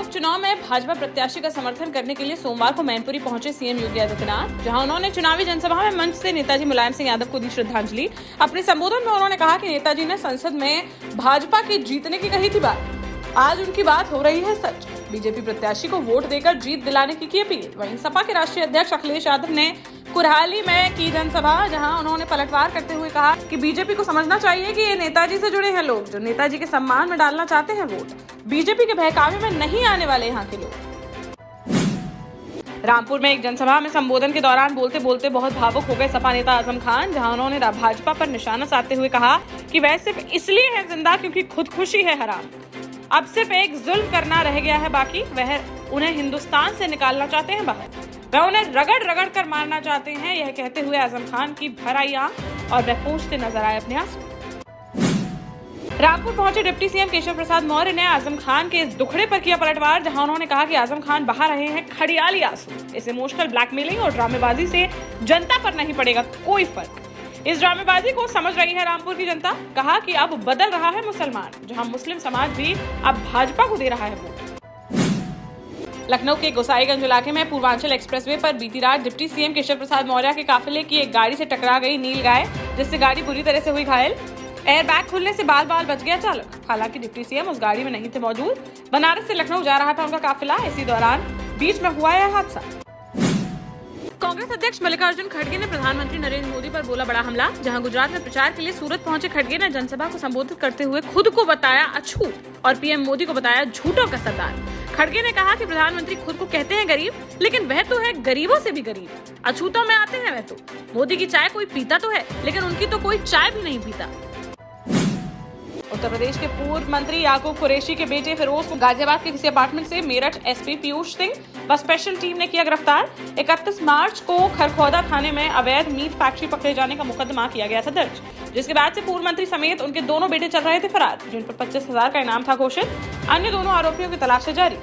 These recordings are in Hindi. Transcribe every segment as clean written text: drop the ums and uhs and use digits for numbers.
उपचुनाव में भाजपा प्रत्याशी का समर्थन करने के लिए सोमवार को मैनपुरी पहुंचे सीएम योगी आदित्यनाथ, जहां उन्होंने चुनावी जनसभा में मंच से नेताजी मुलायम सिंह यादव को दी श्रद्धांजलि। अपने संबोधन में उन्होंने कहा कि नेताजी ने संसद में भाजपा के जीतने की कही थी बात, आज उनकी बात हो रही है सच। बीजेपी प्रत्याशी को वोट देकर जीत दिलाने की अपील। वहीं सपा के राष्ट्रीय अध्यक्ष अखिलेश यादव ने कुरहाली में की जनसभा, जहां उन्होंने पलटवार करते हुए कहा कि बीजेपी को समझना चाहिए कि ये नेताजी से जुड़े हैं लोग, जो नेताजी के सम्मान में डालना चाहते हैं वोट। बीजेपी के बहकावे में नहीं आने वाले यहाँ के लोग। रामपुर में एक जनसभा में संबोधन के दौरान बोलते बोलते बहुत भावुक हो गए सपा नेता आजम खान, जहां उन्होंने भाजपा पर निशाना साधते हुए कहा कि वह सिर्फ इसलिए है जिंदा क्योंकि खुदकुशी है हराम। अब सिर्फ एक जुल्म करना रह गया है बाकी, वह उन्हें हिंदुस्तान से निकालना चाहते हैं बाहर, वह उन्हें रगड़ रगड़ कर मारना चाहते हैं। यह कहते हुए आजम खान की भर आई आंख और वह पूछते नजर आए अपने आंसू। रामपुर पहुंचे डिप्टी सीएम केशव प्रसाद मौर्य ने आजम खान के इस दुखड़े पर किया पलटवार, जहां उन्होंने कहा कि आजम खान बहा रहे हैं खड़ियाली आंसू। इस इमोशनल ब्लैकमेलिंग और ड्रामेबाजी से जनता पर नहीं पड़ेगा कोई फर्क। इस ड्रामेबाजी को समझ रही है रामपुर की जनता। कहा कि अब बदल रहा है मुसलमान, जहां मुस्लिम समाज भी अब भाजपा को दे रहा है वोट। लखनऊ के गोसाईगंज इलाके में पूर्वांचल एक्सप्रेसवे पर बीती रात डिप्टी सीएम केशव प्रसाद मौर्य के काफिले की एक गाड़ी से टकरा गई नील गाय, जिससे गाड़ी बुरी तरह से हुई घायल। एयरबैग खुलने से बाल बाल बच गया चालक। हालांकि डिप्टी सीएम उस गाड़ी में नहीं थे मौजूद। बनारस से लखनऊ जा रहा था उनका काफिला, इसी दौरान बीच में हुआ यह हादसा। कांग्रेस अध्यक्ष मल्लिकार्जुन खड़गे ने प्रधानमंत्री नरेंद्र मोदी पर बोला बड़ा हमला, जहां गुजरात में प्रचार के लिए सूरत पहुंचे खड़गे ने जनसभा को संबोधित करते हुए खुद को बताया अछूत और पीएम मोदी को बताया झूठों का सरदार। खड़गे ने कहा कि प्रधानमंत्री खुद को कहते हैं गरीब, लेकिन वह तो है गरीबों से भी गरीब। अछूतों में आते हैं वह तो। मोदी की चाय कोई पीता तो है, लेकिन उनकी तो कोई चाय भी नहीं पीता। उत्तर प्रदेश के पूर्व मंत्री याकूब कुरैशी के बेटे फिरोज को गाजियाबाद के किसी अपार्टमेंट से मेरठ एसपी पीयूष सिंह व स्पेशल टीम ने किया गिरफ्तार। 31 मार्च को खरखौदा थाने में अवैध मीट फैक्ट्री पकड़े जाने का मुकदमा किया गया था दर्ज, जिसके बाद से पूर्व मंत्री समेत उनके दोनों बेटे चल रहे थे फरार, जिन पर 25,000 का इनाम था घोषित। अन्य दोनों आरोपियों की तलाश जारी।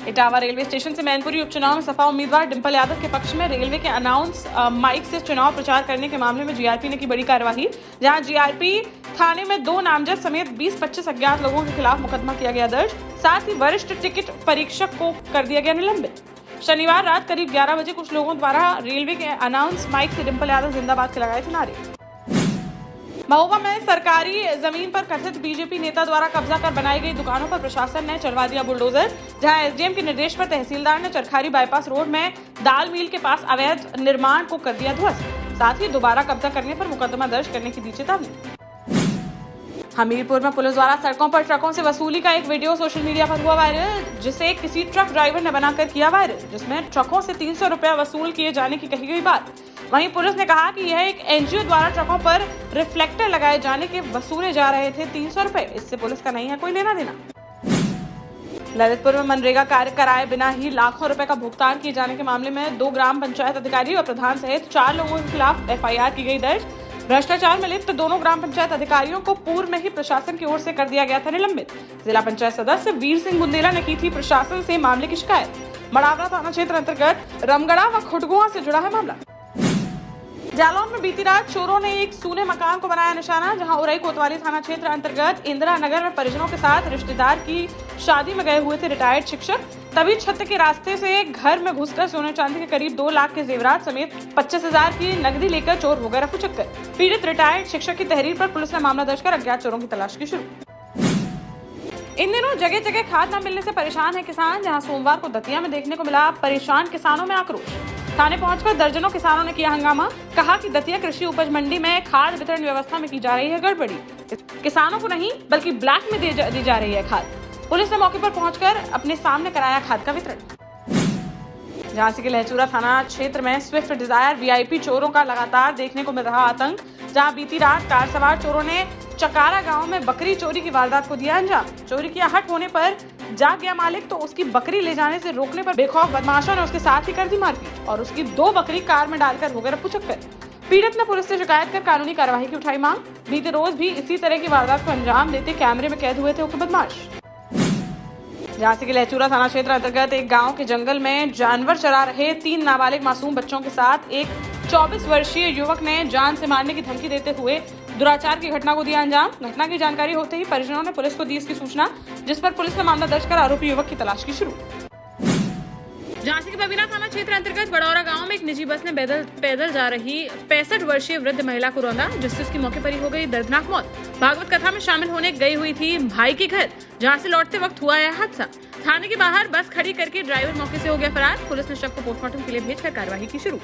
इटावा रेलवे स्टेशन से मैनपुरी उपचुनाव में सपा उम्मीदवार डिंपल यादव के पक्ष में रेलवे के अनाउंस माइक से चुनाव प्रचार करने के मामले में जीआरपी ने की बड़ी कार्यवाही, जहां जीआरपी थाने में 2 नामजद समेत 20-25 अज्ञात लोगों के खिलाफ मुकदमा किया गया दर्ज। साथ ही वरिष्ठ टिकट परीक्षक को कर दिया गया निलंबित। शनिवार रात करीब 11 बजे कुछ लोगों द्वारा रेलवे के अनाउंस माइक से डिंपल यादव जिंदाबाद के लगाए थे नारे। महोबा में सरकारी जमीन पर कथित बीजेपी नेता द्वारा कब्जा कर बनाई गई दुकानों पर प्रशासन ने चढ़वा दिया बुलडोजर, जहां एसडीएम के निर्देश पर तहसीलदार ने चरखारी बाईपास रोड में दाल मिल के पास अवैध निर्माण को कर दिया ध्वस्त। साथ ही दोबारा कब्जा करने पर मुकदमा दर्ज करने की दी चेतावनी। हमीरपुर में पुलिस द्वारा सड़कों पर ट्रकों से वसूली का एक वीडियो सोशल मीडिया पर हुआ वायरल, जिसे किसी ट्रक ड्राइवर ने बनाकर किया वायरल, जिसमें ट्रकों से 300 रुपया वसूल किए जाने की कही गई बात। वहीं पुलिस ने कहा कि यह एक एनजीओ द्वारा ट्रकों पर रिफ्लेक्टर लगाए जाने के वसूले जा रहे थे 300 रुपए। इससे पुलिस का नहीं है कोई लेना देना। ललितपुर में मनरेगा कार्य कराए बिना ही लाखों रुपए का भुगतान किए जाने के मामले में 2 ग्राम पंचायत अधिकारी और प्रधान सहित 4 लोगों के खिलाफ एफआईआर की गई दर्ज। भ्रष्टाचार में लिप्त दोनों ग्राम पंचायत अधिकारियों को पूर्व में ही प्रशासन की ओर से कर दिया गया था निलंबित। जिला पंचायत सदस्य वीर सिंह बुंदेला ने की थी प्रशासन से मामले की शिकायत। मड़ावरा थाना क्षेत्र अंतर्गत रमगढ़ा व खुटगुआ से जुड़ा है मामला। जालौन में बीती रात चोरों ने एक सूने मकान को बनाया निशाना, जहां उरई कोतवाली थाना क्षेत्र अंतर्गत इंदिरा नगर में परिजनों के साथ रिश्तेदार की शादी में गए हुए थे रिटायर्ड शिक्षक। तभी छत के रास्ते से घर में घुसकर सोने चांदी के करीब 2 लाख के जेवरात समेत 25,000 की नकदी लेकर चोर हो गए रफू चक्कर। पीड़ित रिटायर्ड शिक्षक की तहरीर पर पुलिस ने मामला दर्ज कर अज्ञात चोरों की तलाश की शुरू। इन दिनों जगह जगह खाद न मिलने से परेशान है किसान, जहां सोमवार को दतिया में देखने को मिला परेशान किसानों में आक्रोश। थाने पहुंचकर दर्जनों किसानों ने किया हंगामा। कहा कि दतिया कृषि उपज मंडी में खाद वितरण व्यवस्था में की जा रही है गड़बड़ी। किसानों को नहीं बल्कि ब्लैक में दी जा रही है खाद। पुलिस ने मौके पर पहुंचकर अपने सामने कराया खाद का वितरण। झांसी के लहचूरा थाना क्षेत्र में स्विफ्ट डिजायर वीआईपी चोरों का लगातार देखने को मिल रहा आतंक, जहां बीती रात कार सवार चोरों ने चकारा गांव में बकरी चोरी की वारदात को दिया अंजाम। चोरी की आहट होने पर जाग गया मालिक, तो उसकी बकरी ले जाने से रोकने पर बेखौफ बदमाशों ने उसके साथ ही कर दी मारपीट और उसकी 2 बकरी कार में डालकर हो गए रफू चक्कर। पीड़ित ने पुलिस से शिकायत कर कानूनी कार्रवाई की उठाई मांग। बीते रोज भी इसी तरह की वारदात को अंजाम देते कैमरे में कैद हुए थे उक्त बदमाश। झांसी के लहचूरा थाना क्षेत्र अंतर्गत एक गांव के जंगल में जानवर चरा रहे 3 नाबालिग मासूम बच्चों के साथ एक 24 वर्षीय युवक ने जान से मारने की धमकी देते हुए दुराचार की घटना को दिया अंजाम। घटना की जानकारी होते ही परिजनों ने पुलिस को दी इसकी सूचना, जिस पर पुलिस ने मामला दर्ज कर आरोपी युवक की तलाश की शुरू। झांसी के बबीना थाना क्षेत्र अंतर्गत बड़ौरा गांव में एक निजी बस ने पैदल जा रही 65 वर्षीय वृद्ध महिला को रौंदा, जिससे उसकी मौके पर ही हो गई दर्दनाक मौत। भागवत कथा में शामिल होने गई हुई थी भाई के घर। जहां से लौटते वक्त हुआ यह हादसा। थाने के बाहर बस खड़ी करके ड्राइवर मौके से हो गया फरार। पुलिस ने शव को पोस्टमार्टम के लिए भेजकर कार्यवाही की शुरू।